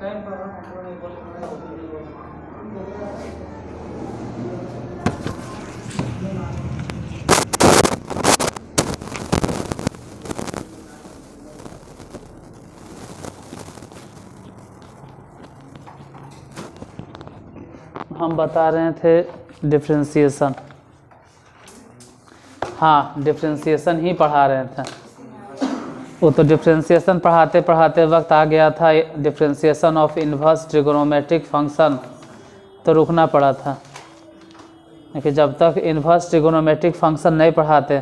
हम बता रहे थे डिफरेंशिएशन। हाँ, डिफरेंशिएशन ही पढ़ा रहे थे। वो तो डिफरेंशिएशन पढ़ाते पढ़ाते वक्त आ गया था differentiation of inverse trigonometric function, तो रुकना पड़ा था। क्योंकि जब तक इन्वर्स ट्रिगोनोमेट्रिक फंक्शन नहीं पढ़ाते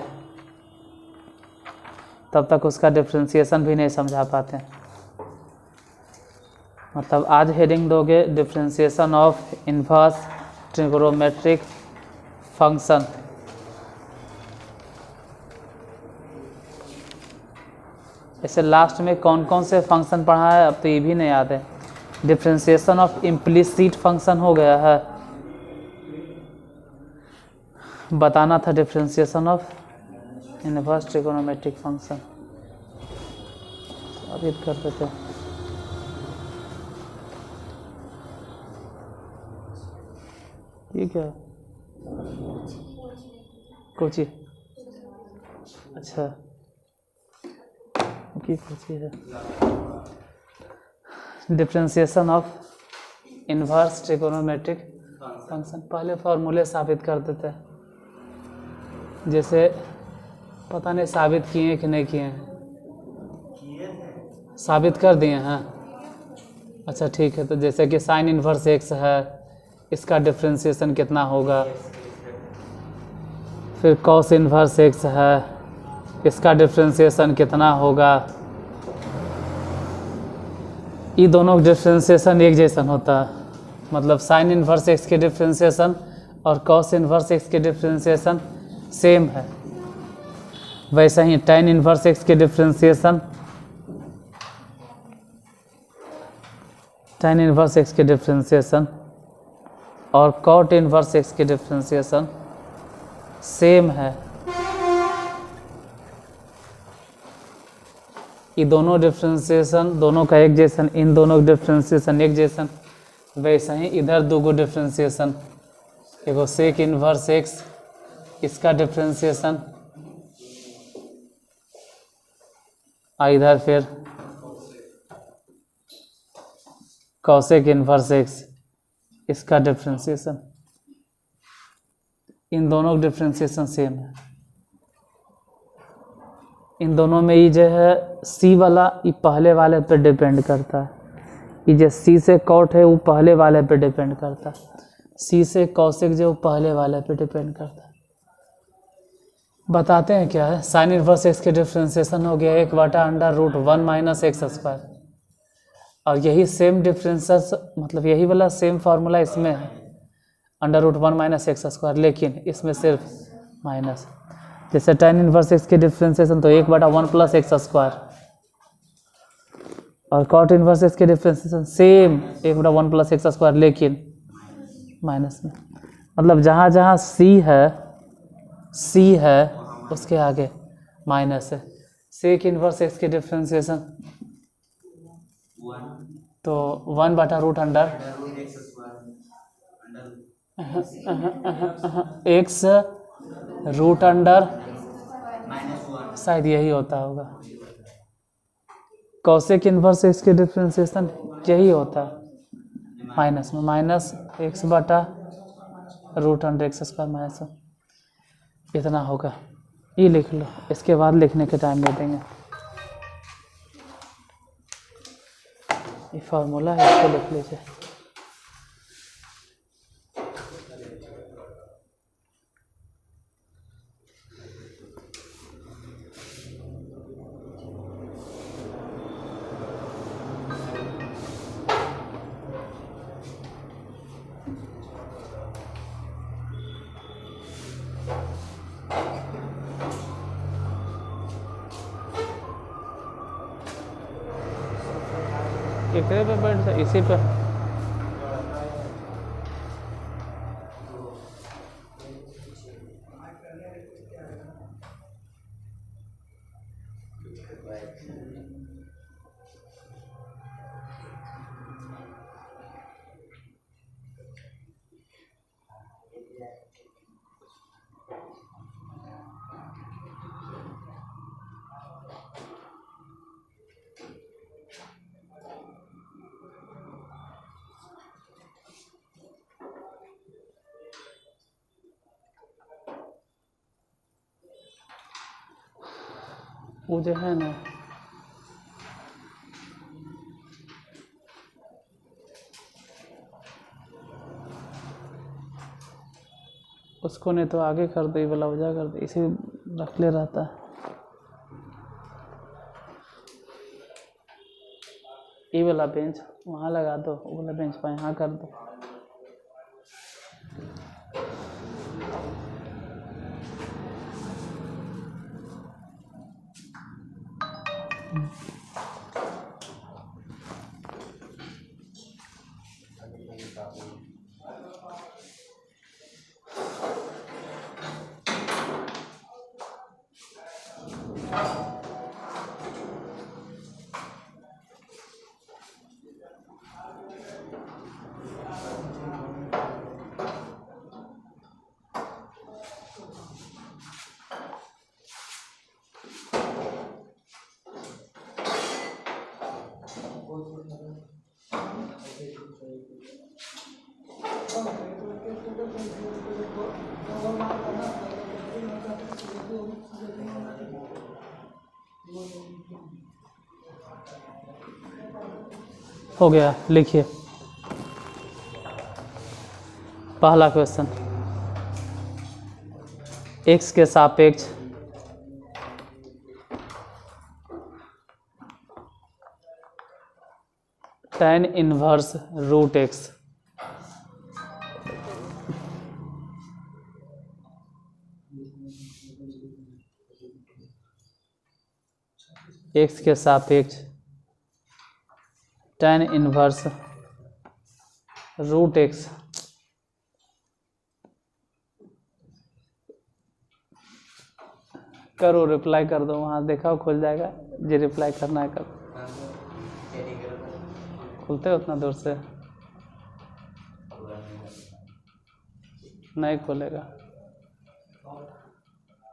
तब तक उसका डिफरेंशिएशन भी नहीं समझा पाते। मतलब आज हेडिंग दोगे differentiation of inverse trigonometric function. ऐसे लास्ट में कौन कौन से फंक्शन पढ़ा है अब तो ये भी नहीं याद है। डिफरेंशिएशन ऑफ इम्प्लिसिट फंक्शन हो गया है, बताना था differentiation of inverse trigonometric function. अभी कर देते हैं। ये क्या कोची? अच्छा, की कोची है differentiation of inverse trigonometric function. पहले फॉर्मूले साबित कर देते हैं, जैसे पता नहीं साबित किए कि नहीं किए हैं। साबित कर दिए हैं। अच्छा ठीक है, तो जैसे कि साइन इन्वर्स एक्स है, इसका डिफरेंशिएशन कितना होगा। फिर कॉस इन्वर्स एक्स है, इसका डिफरेंशिएशन कितना होगा। ये दोनों डिफरेंशिएशन एक जैसा होता है, मतलब साइन इन्वर्स एक्स के डिफरेंशिएशन और कॉस इन्वर्स एक्स के डिफरेंशिएशन सेम है। वैसा ही tan इन्वर्स एक्स के डिफरेंशिएशन tan इन्वर्स एक्स के डिफरेंशिएशन और cot इन्वर्स एक्स के डिफरेंशिएशन सेम है। ये दोनों डिफरेंशिएशन दोनों का एक जैसन, इन दोनों डिफरेंशिएशन एक जैसन। वैसा ही इधर दो डिफरेंशिएशन, एगो सेक इन्वर्स एक्स, इसका डिफरेंशिएशन, और इधर फिर कॉसेक इन्वर्स एक्स, इसका डिफरेंशिएशन। इन दोनों डिफरेंशिएशन सेम है। इन दोनों में ये जो है सी वाला, ये पहले वाले पे डिपेंड करता है। ये जो सी से कॉट है वो पहले वाले पे डिपेंड करता है। सी से कॉसेक जो पहले वाले पे डिपेंड करता है। बताते हैं क्या है। साइन इन्वर्स एक्स के डिफरेंशिएशन हो गया 1/√1 माइनस एक्स स्क्वायर, और यही सेम डिफरेंसेस, मतलब यही वाला सेम फार्मूला इसमें है, √1 माइनस एक्स स्क्वायर, लेकिन इसमें सिर्फ माइनस। जैसे tan इन्वर्स एक्स के डिफरेंशिएशन तो 1/1 प्लस एक्स स्क्वायर, और cot इन्वर्स एक्स के differentiation same 1/1 plus x square, लेकिन माइनस में। मतलब जहाँ जहाँ सी है उसके आगे माइनस है। सेक इन्वर्स एक्स के डिफरेंशिएशन तो 1/√अंडर एक्स रूट अंडर, शायद यही होता होगा। कॉसेक इन्वर्स एक्स के डिफरेंशिएशन यही होता है, माइनस में, माइनस x/√अंडर एक्स स्क्वायर माइनस इतना होगा। ये लिख लो, इसके बाद लिखने के टाइम दे देंगे। ये फार्मूला है, इसको लिख लीजिए। कितने पे बैठ जाए, इसी पे। वो जो है ना उसको नहीं तो आगे कर दो, ये वाला वजह कर दो, इसी रख ले रहता है। ये वाला बेंच वहाँ लगा दो, वो वाला बेंच पर यहाँ कर दो। हो गया, लिखिए पहला क्वेश्चन। x के सापेक्ष tan inverse root x x के सापेक्ष tan इनवर्स रूट x करो, रिप्लाई कर दो, वहाँ देखा खुल जाएगा, जो रिप्लाई करना है करो। खुलते उतना दूर से नहीं खुलेगा,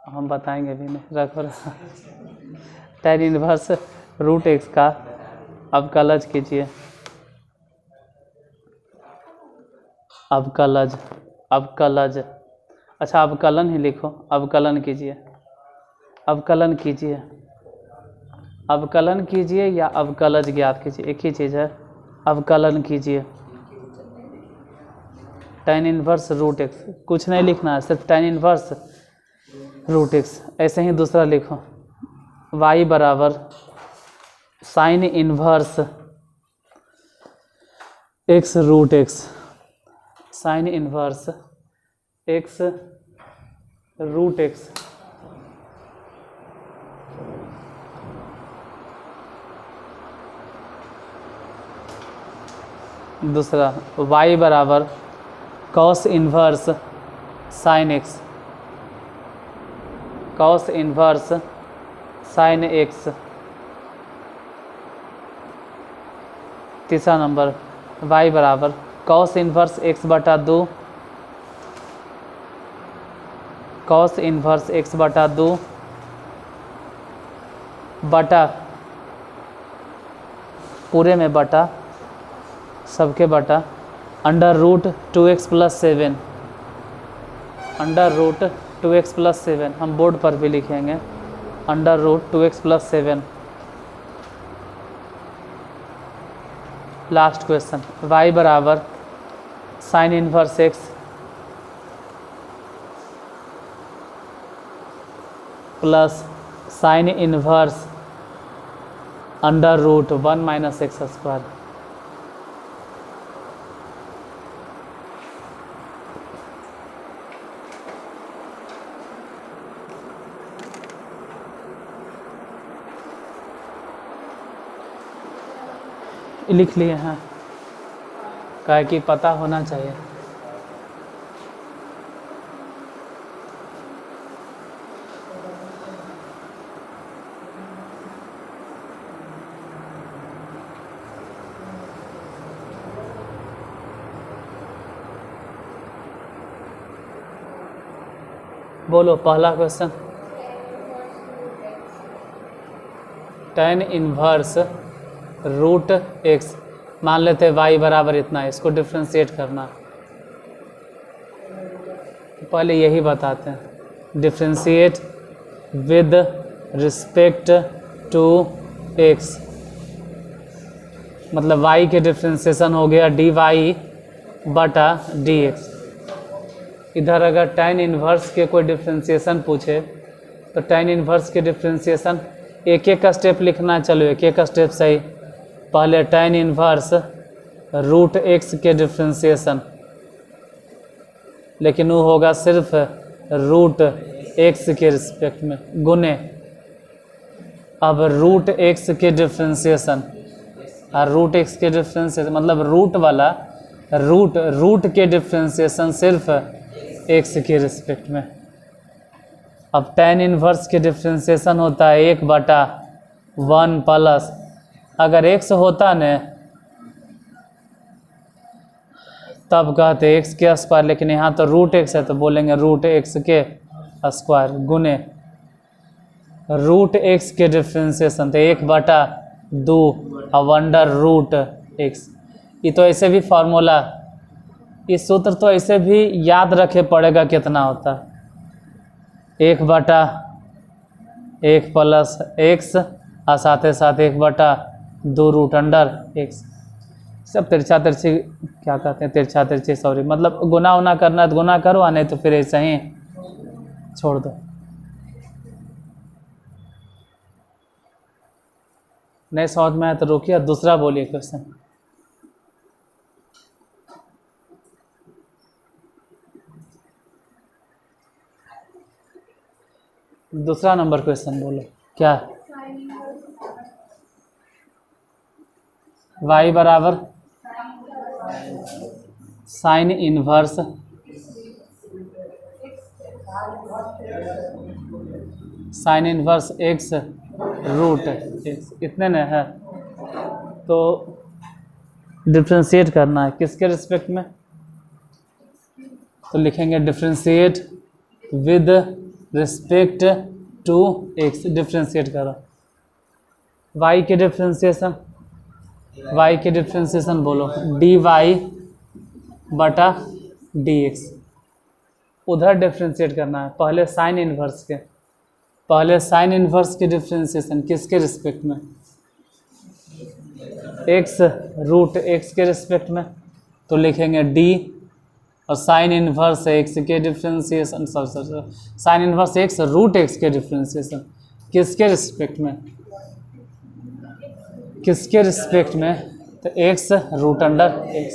हम बताएंगे भी नहीं, रखो। tan इनवर्स रूट x का अवकलज कीजिए, अवकलज, अच्छा अवकलन ही लिखो, अवकलन कीजिए, अवकलन कीजिए, अवकलन कीजिए या अवकलज ज्ञात कीजिए, एक ही चीज़ है। अवकलन कीजिए tan इनवर्स रूट x, कुछ नहीं लिखना है, सिर्फ tan इनवर्स रूट x। ऐसे ही दूसरा लिखो, y बराबर sine inverse x root x, sine inverse x root x। दूसरा y बराबर cos inverse sine x, cos inverse sine x। तीसरा नंबर y बराबर कॉस इनवर्स x बटा 2, कॉस इनवर्स x बटा 2 बटा पूरे में बटा सबके बटा under root 2x plus 7, under root 2x plus 7, हम बोर्ड पर भी लिखेंगे under root 2x plus 7। Last question y बराबर sine inverse x plus sine inverse under root 1 minus x square. लिख लिए हैं, क्या कि पता होना चाहिए। बोलो पहला question, tan inverse root x, मान लेते हैं y बराबर इतना है, इसको डिफ्रेंशिएट करना। पहले यही बताते हैं, डिफ्रेंशिएट विद रिस्पेक्ट 2x, मतलब y के डिफ्रेंशिएशन हो गया dy बटा dx। इधर अगर tan इन्वर्स के कोई डिफ्रेंशिएशन पूछे तो tan इन्वर्स के डिफ्रेंशिएशन एक एक का स्टेप लिखना, चलो एक एक का स्टेप सही। पहले tan इन्वर्स रूट x के डिफ्रेंशिएशन, लेकिन वो होगा सिर्फ रूट x के रिस्पेक्ट में गुने। अब रूट x के डिफ्रेंशिएशन और रूट x के डिफ्रेंशिएशन मतलब रूट वाला रूट के डिफ्रेंशिएशन सिर्फ x के रिस्पेक्ट में। अब tan इन्वर्स के डिफ्रेंशिएशन होता है 1/1 प्लस, अगर x होता न तब कहते x के स्क्वायर, लेकिन यहाँ तो रूट x है तो बोलेंगे रूट x के स्क्वायर गुने रूट x के डिफ्रेंशिएशन तो 1/2 और अंडर रूट x। ये तो ऐसे भी फार्मूला, इस सूत्र तो ऐसे भी याद रखे पड़ेगा कितना होता है 1/1 प्लस x और साथ ही साथ 1/2 रूट अंडर x। सब तिरछा तिरछी क्या कहते हैं, तिरछा तिरछी सॉरी, मतलब गुना उना करना है तो गुना करो, नहीं तो फिर ऐसा ही छोड़ दो। नहीं समझ में आया तो रोकिए, दूसरा बोलिए क्वेश्चन। दूसरा नंबर क्वेश्चन बोलो क्या। y बराबर sine inverse x root x, इतने न है तो डिफ्रेंशिएट करना है किसके रिस्पेक्ट में, तो लिखेंगे differentiate with respect to x। Differentiate करो y के डिफ्रेंशिएशन बोलो dy बटा dx। उधर डिफ्रेंशिएट करना है पहले साइन इन्वर्स के डिफ्रेंशिएशन किसके रिस्पेक्ट में, x रूट x के रिस्पेक्ट में, तो लिखेंगे d और साइन इन्वर्स x के differentiation sine inverse x root x के डिफ्रेंशिएशन किसके रिस्पेक्ट में, तो x रूट अंडर x।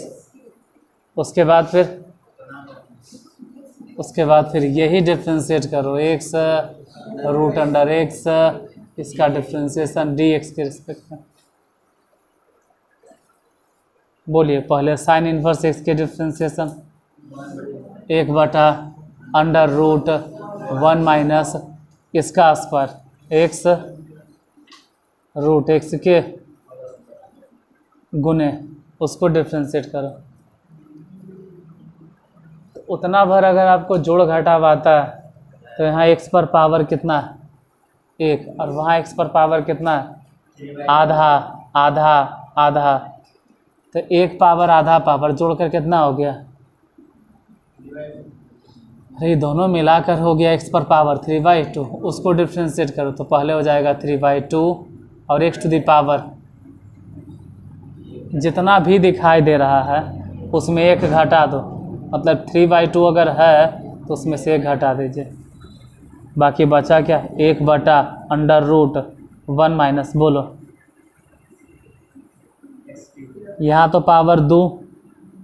उसके बाद फिर यही डिफ्रेंशिएट करो x रूट अंडर x, इसका डिफ्रेंशिएशन dx के रिस्पेक्ट में। बोलिए पहले साइन इन्वर्स x के डिफ्रेंशिएशन 1/√1 माइनस इसका स्क्वायर x रूट x के गुने उसको डिफ्रेंशिएट करो। तो उतना भर अगर आपको जोड़ घटाव आता है तो यहाँ x पर पावर कितना है 1 और वहाँ x पर पावर कितना है आधा, तो 1 पावर आधा पावर जोड़कर कितना हो गया, अरे दोनों मिलाकर हो गया x पर पावर 3/2। उसको डिफ्रेंशिएट करो तो पहले हो जाएगा 3/2 और x टू द पावर जितना भी दिखाई दे रहा है उसमें 1 घटा दो, मतलब 3/2 अगर है तो उसमें से 1 घटा दीजिए, बाकी बचा क्या 1/√1 माइनस, बोलो यहाँ तो पावर 2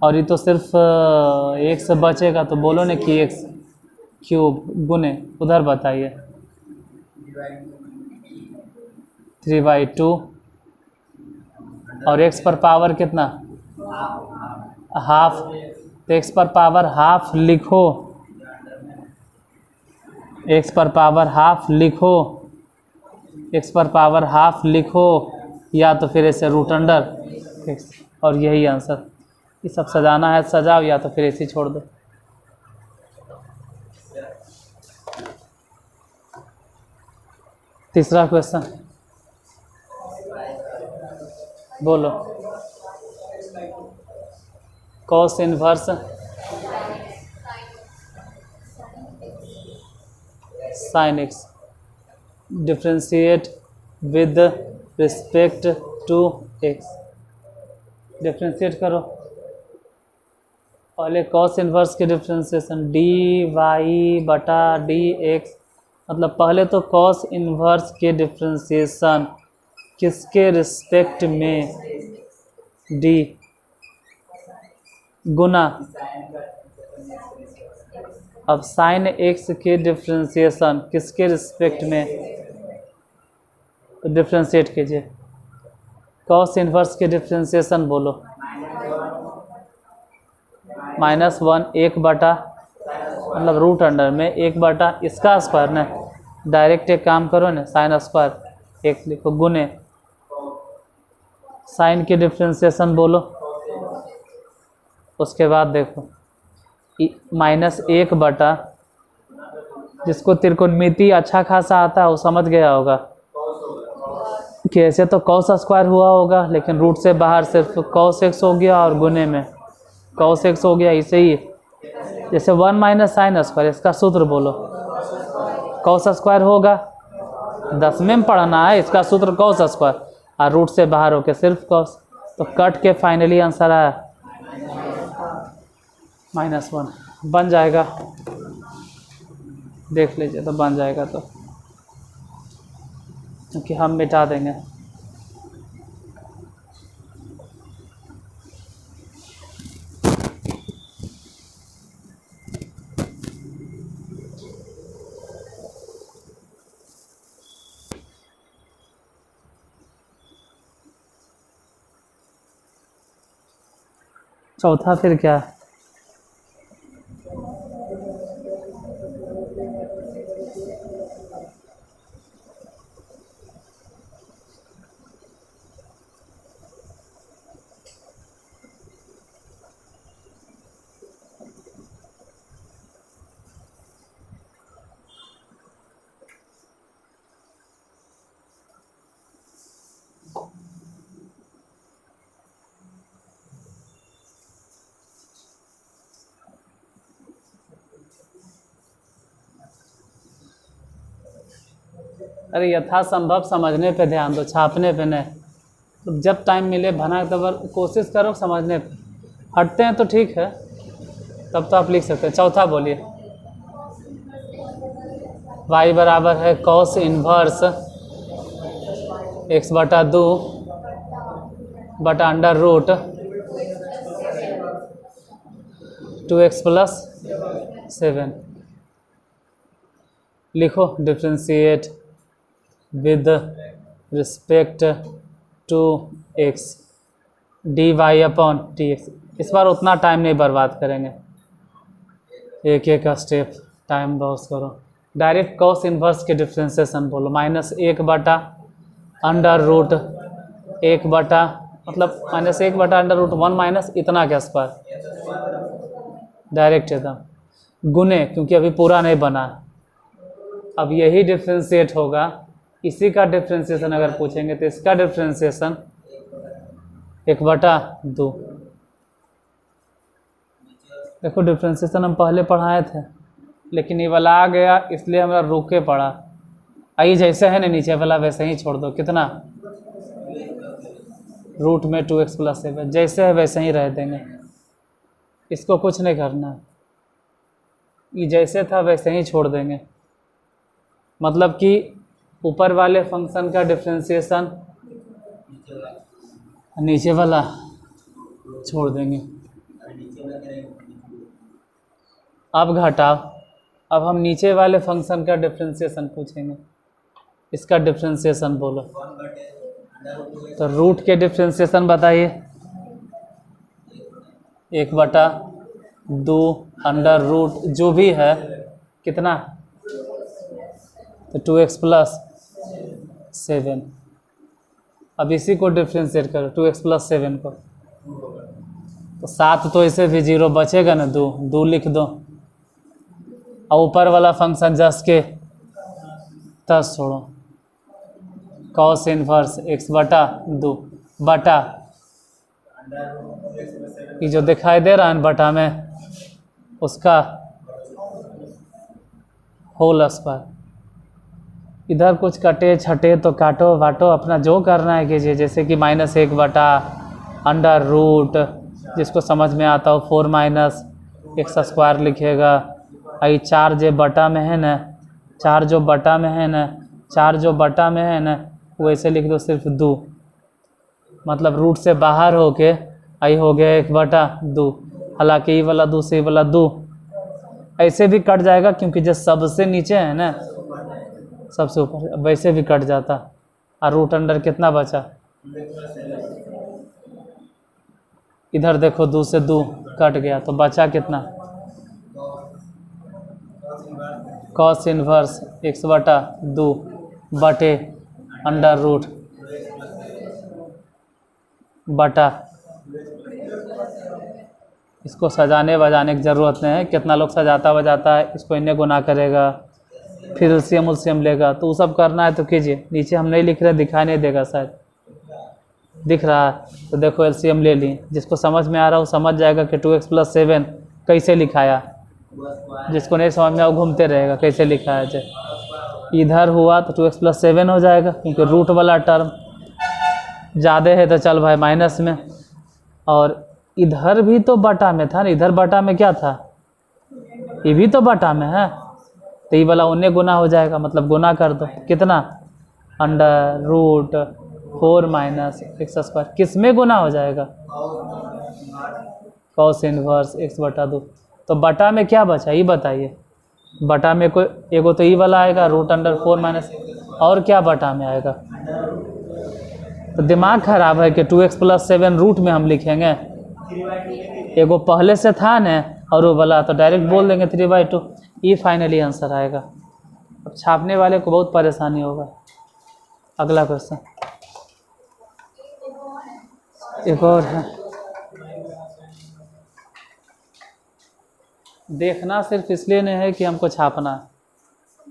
और ये तो सिर्फ 1 से बचेगा, तो बोलो ना कि x क्यूब गुने उधर बताइए 3/2 और x पर पावर कितना हाफ, तो x पर पावर हाफ लिखो, x पर पावर हाफ लिखो या तो फिर ऐसे रूट अंडर x, और यही आंसर। ये सब सजाना है सजाओ या तो फिर ऐसे ही छोड़ दो। तीसरा क्वेश्चन बोलो cos inverse sine x differentiate with respect to x. Differentiate करो, पहले कॉस इन्वर्स के डिफ्रेंशिएशन डी वाई बटा डी एक्स, मतलब पहले तो कॉस इन्वर्स के डिफ्रेंशिएशन किसके रिस्पेक्ट में, डी गुना, अब साइन एक्स के डिफ्रेंशिएशन किसके रिस्पेक्ट में, तो डिफ्रेंशिएट कीजिए। कॉस इन्वर्स के डिफ्रेंशिएशन बोलो, -1 1 बटा, मतलब रूट अंडर में 1 बटा इसका स्क्वायर ना, डायरेक्ट एक काम करो ना, साइन स्क्वायर 1 लिखो, गुने साइन के डिफ्रेंशिएशन बोलो, उसके बाद देखो -1 बटा, जिसको त्रिकोणमिति अच्छा खासा आता है वो समझ गया होगा कि ऐसे तो कॉस स्क्वायर हुआ होगा, लेकिन रूट से बाहर सिर्फ कॉस एक्स हो गया और गुने में कॉस एक्स हो गया, इसे ही जैसे 1 माइनस साइन स्क्वायर, इसका सूत्र बोलो, कॉस स्क्वायर होगा, 10वें में पढ़ना है, इसका सूत्र कॉस स्क्वायर और रूट से बाहर होके सिर्फ कॉस, तो कट के फाइनली आंसर आया -1, बन जाएगा, देख लीजिए तो बन जाएगा, तो क्योंकि हम मिटा देंगे। चौथा फिर क्या है, अरे यथासंभव समझने पे ध्यान दो, छापने पे नहीं, तो जब टाइम मिले भना तब कोशिश करो समझने पे, हटते हैं तो ठीक है, तब तो आप लिख सकते हैं। चौथा बोलिए, y बराबर है कॉस इन्वर्स x बटा 2 बटा अंडर रूट 2x प्लस 7, लिखो differentiate with respect to x dy upon dx। इस बार उतना टाइम नहीं बर्बाद करेंगे, एक एक का स्टेप टाइम लॉस करो, डायरेक्ट कॉस इन्वर्स के डिफ्रेंशिएशन बोलो, -1 बटा अंडर रूट 1 बटा, मतलब -1 बटा अंडर रूट 1 माइनस इतना के स्क्वायर, डायरेक्ट एकदम गुने, क्योंकि अभी पूरा नहीं बना, अब यही डिफ्रेंशिएट होगा, इसी का डिफ्रेंशिएशन अगर पूछेंगे तो इसका डिफ्रेंशिएशन 1 बटा 2, देखो डिफ्रेंशिएशन हम पहले पढ़ाए थे, लेकिन ये वाला आ गया इसलिए हमारा रुके पड़ा, आई जैसे है ना नीचे वाला वैसे ही छोड़ दो, कितना रूट में 2x प्लस 7, जैसे है वैसे ही रह देंगे, इसको कुछ नहीं करना, ये जैसे था वैसे ही छोड़ देंगे, मतलब कि ऊपर वाले फंक्शन का डिफ्रेंशिएशन नीचे वाला छोड़ देंगे। अब घटाओ, अब हम नीचे वाले फंक्शन का डिफ्रेंशिएशन पूछेंगे, इसका डिफ्रेंशिएशन बोलो, तो रूट के डिफ्रेंशिएशन बताइए, 1 बटा 2 अंडर रूट जो भी है कितना, तो 2x प्लस 7, अब इसी को डिफ्रेंशिएट करो 2x प्लस 7 को, तो 7 तो इसे भी 0 बचेगा ना, 2 लिख दो, और ऊपर वाला फंक्शन जस के तस छोड़ो, कॉस इन्वर्स x बटा 2 बटा ये जो दिखाई दे रहा है बटा में उसका होल स्क्वायर, इधर कुछ कटे छटे तो काटो वाटो, अपना जो करना है कीजिए। जैसे कि -1 बटा अंडर रूट, जिसको समझ में आता हो 4 माइनस एक्स स्क्वायर लिखेगा। आई 4 जो बटा में है ना, 4 जो बटा में है ना, 4 जो बटा में है ना, वैसे लिख दो सिर्फ 2, मतलब रूट से बाहर होके आई हो गया 1/2। हालांकि ये वाला 2 से ये वाला 2 ऐसे भी कट जाएगा, क्योंकि जो सबसे नीचे है ना सबसे ऊपर, वैसे भी कट जाता। और रूट अंडर कितना बचा, इधर देखो 2 से 2 कट गया, तो बचा कितना, cos इनवर्स x/2 बटे अंडर रूट बटा, इसको सजाने बजाने की ज़रूरत नहीं है, कितना लोग सजाता बजाता है, इसको इन्हें गुना करेगा, फिर एलसीएम लेगा, तो वो सब करना है तो कीजिए। नीचे हम नहीं लिख रहे, दिखाई नहीं देगा शायद, दिख रहा है तो देखो एलसीएम ले ली। जिसको समझ में आ रहा है वो समझ जाएगा कि 2x + 7 कैसे लिखाया, जिसको नहीं समझ में आ वो घूमते रहेगा कैसे लिखाया जाए। इधर हुआ तो 2x + 7 हो जाएगा, क्योंकि रूट वाला टर्म ज़्यादा है तो चल भाई माइनस में, और इधर भी तो बटा में था ना, इधर बटा में क्या था, ये भी तो बटा में है, तो ये वाला उन्हें गुना हो जाएगा, मतलब गुना कर दो कितना, अंडर रूट 4 माइनस x², किस में गुना हो जाएगा, cos इनवर्स x/2। तो बटा में क्या बचा ये बताइए, बटा में कोई एगो तो ये वाला आएगा रूट अंडर 4 माइनस, और क्या बटा में आएगा। तो दिमाग खराब है कि 2x + 7 रूट में हम लिखेंगे, एगो पहले से था न और वो वाला, तो डायरेक्ट बोल देंगे 3/2, ये फाइनली आंसर आएगा। अब छापने वाले को बहुत परेशानी होगा। अगला क्वेश्चन एक और है, देखना सिर्फ इसलिए नहीं है कि हमको छापना है,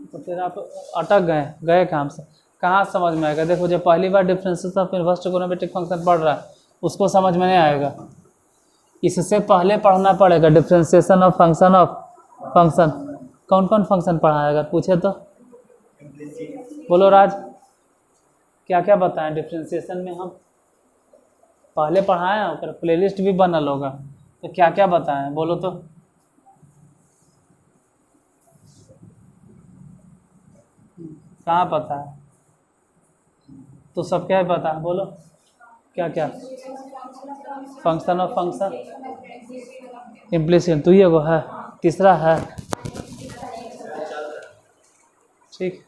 तो फिर आप अटक गए काम से, कहाँ समझ में आएगा। देखो जो पहली बार differentiation of inverse trigonometric function पढ़ रहा है उसको समझ में नहीं आएगा, इससे पहले पढ़ना पड़ेगा डिफरेंशिएशन ऑफ फंक्शन। कौन कौन फंक्शन पढ़ा अगर पूछे तो बोलो राज, क्या क्या बताएं डिफरेंशिएशन में, हम पहले पढ़ाएं और प्लेलिस्ट भी बनल होगा, तो क्या क्या बताएं बोलो तो। कहाँ पता है, तो सब क्या पता है बोलो, क्या क्या, फंक्शन ऑफ फंक्शन, इम्प्लिसिट, तो ये वो है, तीसरा है, ठीक,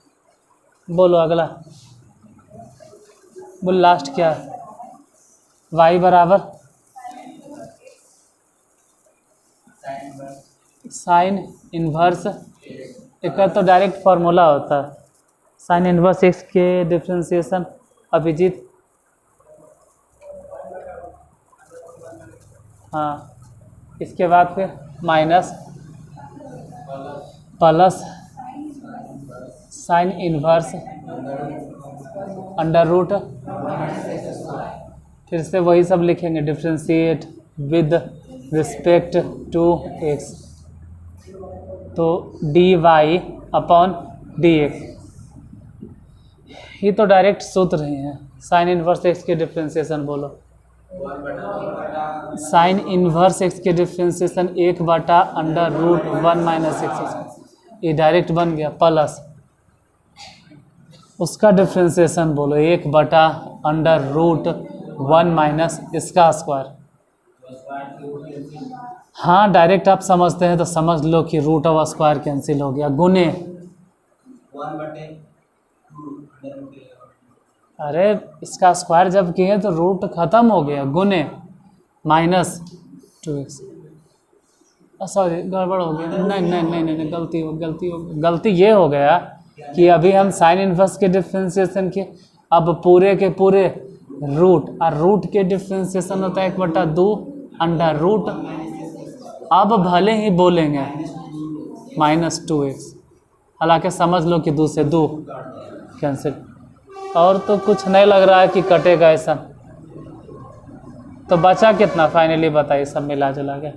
बोलो अगला, बोल लास्ट क्या है, y बराबर साइन इन्वर्स, एक तो डायरेक्ट फार्मूला होता है साइन इन्वर्स x के डिफरेंशिएशन। अभिजीत, हाँ, इसके बाद फिर minus plus sine inverse under root, फिर से वही सब लिखेंगे, differentiate with respect to x, तो dy/dx, ये तो डायरेक्ट सूत्र ही है। साइन इन्वर्स x के डिफरेंशिएशन बोलो, साइन इन्वर्स x के डिफरेंशिएशन 1/√1 - x, ये डायरेक्ट बन गया, प्लस उसका डिफरेंशिएशन बोलो 1/√1 - इसका स्क्वायर। हाँ डायरेक्ट आप समझते हैं तो समझ लो कि रूट ऑफ स्क्वायर कैंसिल हो गया, गुने, अरे इसका स्क्वायर जब किए तो रूट खत्म हो गया, गुने -2x, सॉरी गड़बड़ हो गया, नहीं गलती ये हो गया कि अभी हम साइन इन्वर्स के डिफरेंशिएशन के, अब पूरे के पूरे रूट, और रूट के डिफरेंशिएशन होता है 1/2 अंडर रूट, अब भले ही बोलेंगे -2x, हालांकि समझ लो कि 2 से 2 कैंसिल, और तो कुछ नहीं लग रहा है कि कटेगा ऐसा। तो बचा कितना फाइनली बताइए, सब मिला जुला के,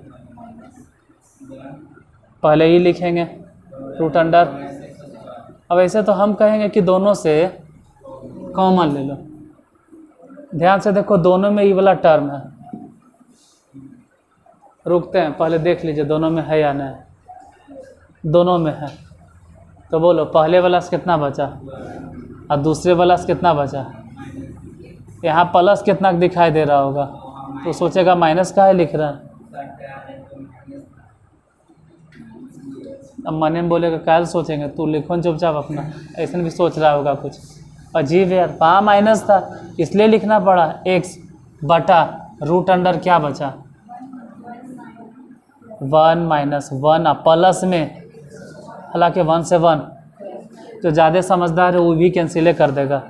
पहले ही लिखेंगे रूट अंडर, अब ऐसे तो हम कहेंगे कि दोनों से कॉमन ले लो। ध्यान से देखो, दोनों में ई वाला टर्म है। रुकते हैं, पहले देख लीजिए दोनों में है या नहीं। दोनों में है तो बोलो पहले वाला से कितना बचा और दूसरे वाला से कितना बचा। यहाँ प्लस कितना दिखाई दे रहा होगा तो सोचेगा माइनस का है लिख रहा है। अब मन में बोलेगा काल सोचेंगे, तू लिखो चुपचाप अपना। ऐसा भी सोच रहा होगा कुछ अजीब है यार, वहाँ माइनस था इसलिए लिखना पड़ा। एक्स बटा रूट अंडर क्या बचा 1 माइनस 1 प्लस में, हालांकि 1 से 1 जो ज़्यादा समझदार है वो भी कैंसिल कर देगा।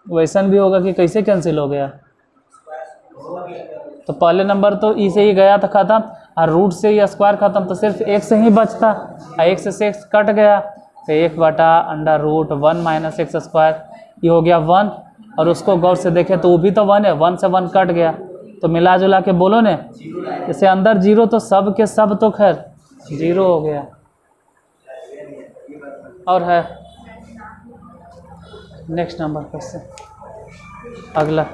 वैसा भी होगा कि कैसे कैंसिल हो गया। तो पहले नंबर तो ई से ही गया था ख़त्म, और रूट से ही स्क्वायर ख़त्म, तो सिर्फ एक से ही बचता, और एक से एक्स कट गया तो 1 बटा under root 1 minus x square, ये हो गया 1। और उसको गौर से देखें तो वो भी तो 1 है, 1 से 1 कट गया, तो मिला जुला के बोलो ने, जैसे अंदर जीरो तो सब के सब तो खैर जीरो हो गया। और है नेक्स्ट नंबर क्वेश्चन अगला।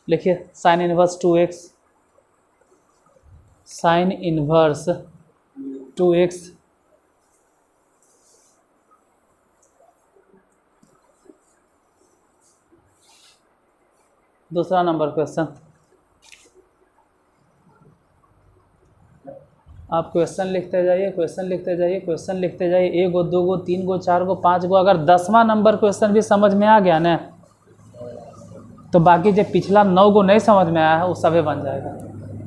लिखिए sine inverse 2x, sine inverse 2x दूसरा नंबर क्वेश्चन। आप क्वेश्चन लिखते जाइए, क्वेश्चन लिखते जाइए, क्वेश्चन लिखते जाइए, 1 गो 2 गो 3 गो 4 गो 5 गो, अगर 10वां नंबर क्वेश्चन भी समझ में आ गया ना तो बाकी जो पिछला 9 गो नहीं समझ में आया है वो सभी बन जाएगा।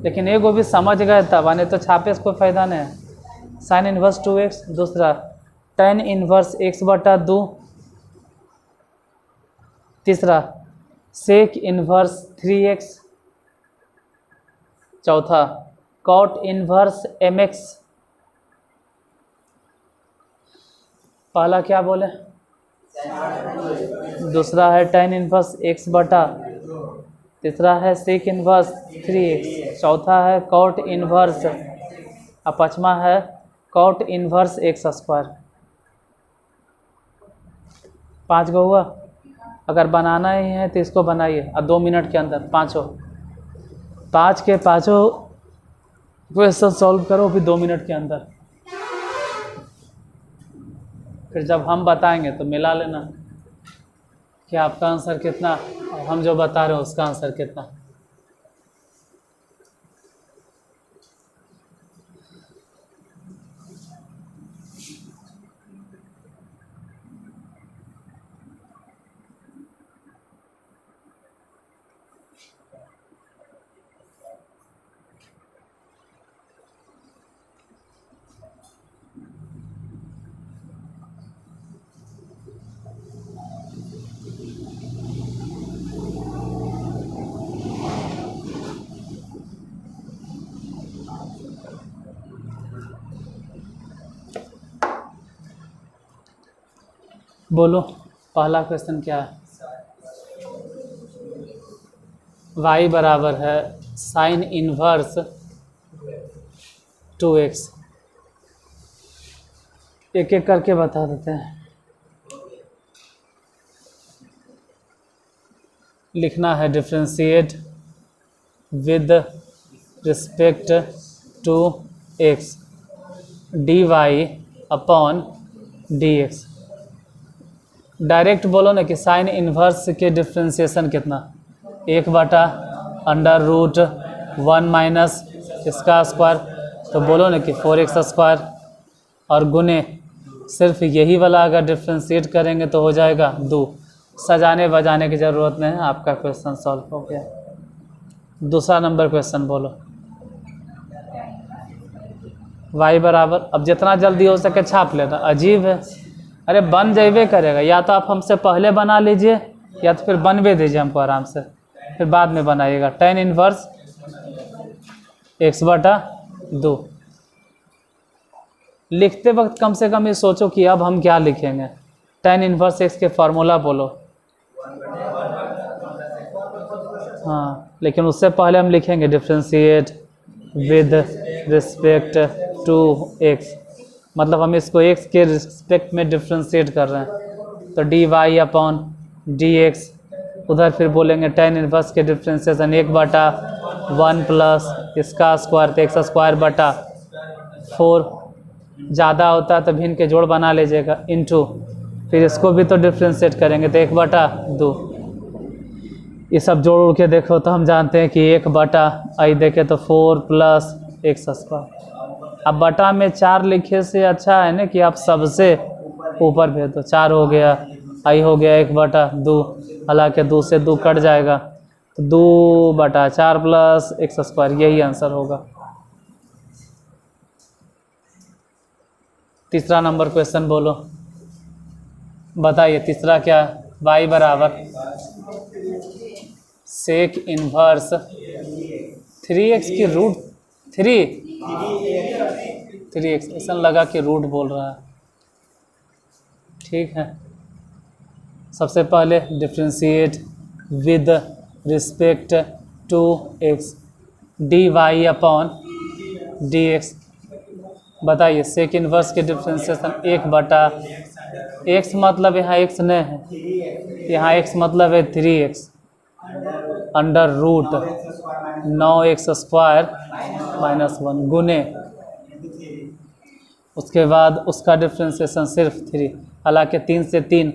लेकिन एक गो भी समझ गए तब आने, तो छापे से कोई फ़ायदा नहीं है। साइन इनवर्स 2x, दूसरा टेन इनवर्स x बटा 2, तीसरा सेक इनवर्स 3x, चौथा कॉट इनवर्स mx। पहला क्या बोले, दूसरा है टेन इनवर्स x बटा, तीसरा है सेक इनवर्स 3x, चौथा है कॉट इनवर्स, और पाँचवा है कॉट इनवर्स x स्क्वायर। 5 गो हुआ। अगर बनाना ही है तो इसको बनाइए और 2 मिनट के अंदर पाँचों 5 के पाँचों क्वेश्चन सॉल्व करो भी 2 मिनट के अंदर। फिर जब हम बताएंगे तो मिला लेना कि आपका आंसर कितना और हम जो बता रहे हैं उसका आंसर कितना। बोलो पहला क्वेश्चन क्या है। y बराबर है साइन इनवर्स 2x। एक एक करके बता देते हैं। लिखना है differentiate with respect to x dy upon dx। Direct बोलो ना कि साइन इन्वर्स के डिफ्रेंशिएशन कितना, 1 बटा अंडर रूट 1 माइनस इसका स्क्वायर, तो बोलो ना कि 4x स्क्वायर, और गुने सिर्फ यही वाला अगर डिफ्रेंशिएट करेंगे तो हो जाएगा 2। सजाने बजाने की ज़रूरत नहीं है, आपका क्वेश्चन सॉल्व हो गया। दूसरा नंबर क्वेश्चन बोलो। y बराबर, अब जितना जल्दी हो सके छाप लेना। अजीब है, अरे बन जाइए करेगा, या तो आप हमसे पहले बना लीजिए या तो फिर बनवे दीजिए हमको आराम से, फिर बाद में बनाइएगा। tan inverse x/2। लिखते वक्त कम से कम ये सोचो कि अब हम क्या लिखेंगे। tan इनवर्स x के फार्मूला बोलो। हाँ, लेकिन उससे पहले हम लिखेंगे differentiate with respect to x, मतलब हम इसको x के रिस्पेक्ट में डिफ्रेंशिएट कर रहे हैं, तो dy/dx। उधर फिर बोलेंगे tan इनवर्स के डिफ्रेंशिएशन 1/1 प्लस इसका स्क्वायर, तो x² ज़्यादा होता है तो भिन्न के जोड़ बना लीजिएगा, इंटू फिर इसको भी तो डिफ्रेंशिएट करेंगे तो 1/2। ये सब जोड़ उड़ के देखो तो हम जानते हैं कि 1/आई देखे तो 4 प्लस x²। अब बटा में 4 लिखे से अच्छा है ना कि आप सबसे ऊपर भेज दो। 4 हो गया, आई हो गया 1/2, हालांकि 2 से 2 कट जाएगा तो 2/4 प्लस x², यही आंसर होगा। तीसरा नंबर क्वेश्चन बोलो, बताइए तीसरा क्या। y बराबर सेक इन्वर्स 3x की रूट 3x, ऐसा लगा कि रूट बोल रहा है। ठीक है, सबसे पहले differentiate with respect to x dy/dx। बताइए सेक इन्वर्स के डिफ्रेंशिएशन 1/x, मतलब यहाँ x नहीं है, यहाँ x मतलब है 3x अंडर रूट 9x² - 1 गुने, उसके बाद उसका डिफ्रेंशिएशन सिर्फ 3, हालांकि 3 से 3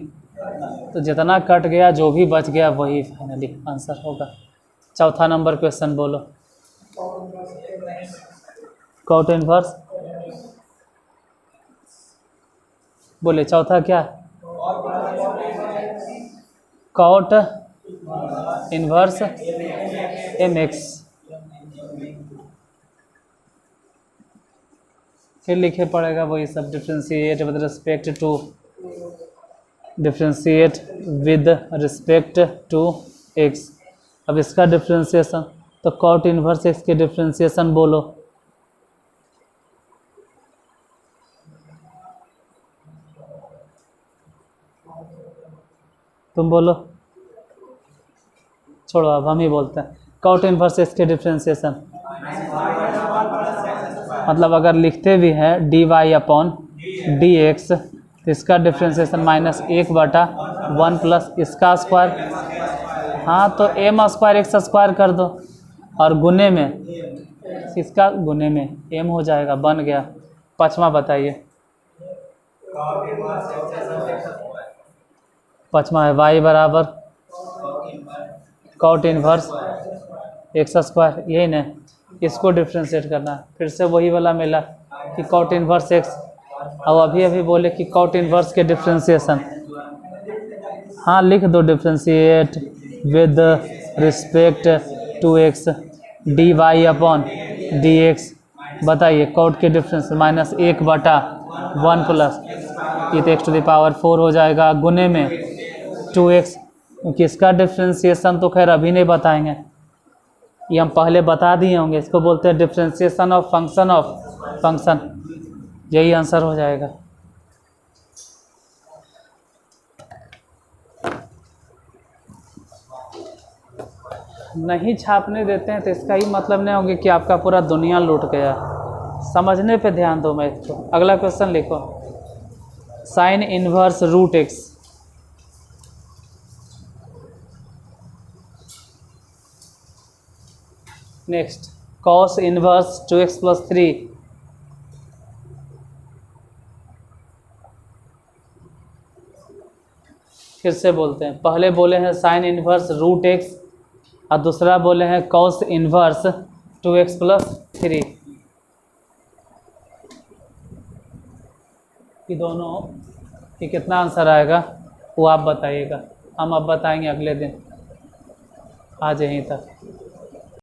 तो जितना कट गया जो भी बच गया वही फाइनली आंसर होगा। चौथा नंबर क्वेश्चन बोलो। कॉट इन्वर्स बोले, चौथा क्या? Cot inverse mx। फिर लिखे पड़ेगा वही सब, differentiate with respect to x। अब इसका डिफ्रेंशिएशन तो कॉट इन्वर्स x के डिफ्रेंशिएशन बोलो। तुम बोलो, छोड़ो अब हम ही बोलते हैं। कॉट इन्वर्स x के डिफ्रेंशिएशन मतलब अगर लिखते भी हैं dy/dx तो इसका डिफ्रेंशिएशन -1/1 प्लस इसका स्क्वायर। हाँ तो m² x² कर दो और गुने में इसका गुने में m हो जाएगा, बन गया। पाँचवा बताइए। पाँचवा है y बराबर कॉट इन्वर्स x², यही ना, इसको डिफ्रेंशिएट करना। फिर से वही वाला मिला कि कॉट इन्वर्स x, अब अभी बोले कि कॉट इन्वर्स के डिफ्रेंशिएशन। हाँ लिख दो, differentiate with respect to x dy/dx। बताइए कॉट के डिफ्रेंशिएशन -1/1 प्लस ये तो x⁴ हो जाएगा, गुने में 2x, क्योंकि इसका डिफ्रेंशिएशन तो खैर अभी नहीं बताएंगे, ये हम पहले बता दिए होंगे। इसको बोलते हैं डिफ्रेंशिएशन ऑफ फंक्शन, यही आंसर हो जाएगा। नहीं छापने देते हैं तो इसका ही मतलब नहीं होगा कि आपका पूरा दुनिया लूट गया। समझने पे ध्यान दो। मैं इसको अगला क्वेश्चन लिखो, sine inverse root x। Next cos inverse 2x + 3। फिर से बोलते हैं, पहले बोले हैं साइन इन्वर्स रूट x और दूसरा बोले हैं कॉस इन्वर्स 2x + 3। ये दोनों कि कितना आंसर आएगा वो आप बताइएगा, हम अब बताएंगे अगले दिन। आज यहीं तक।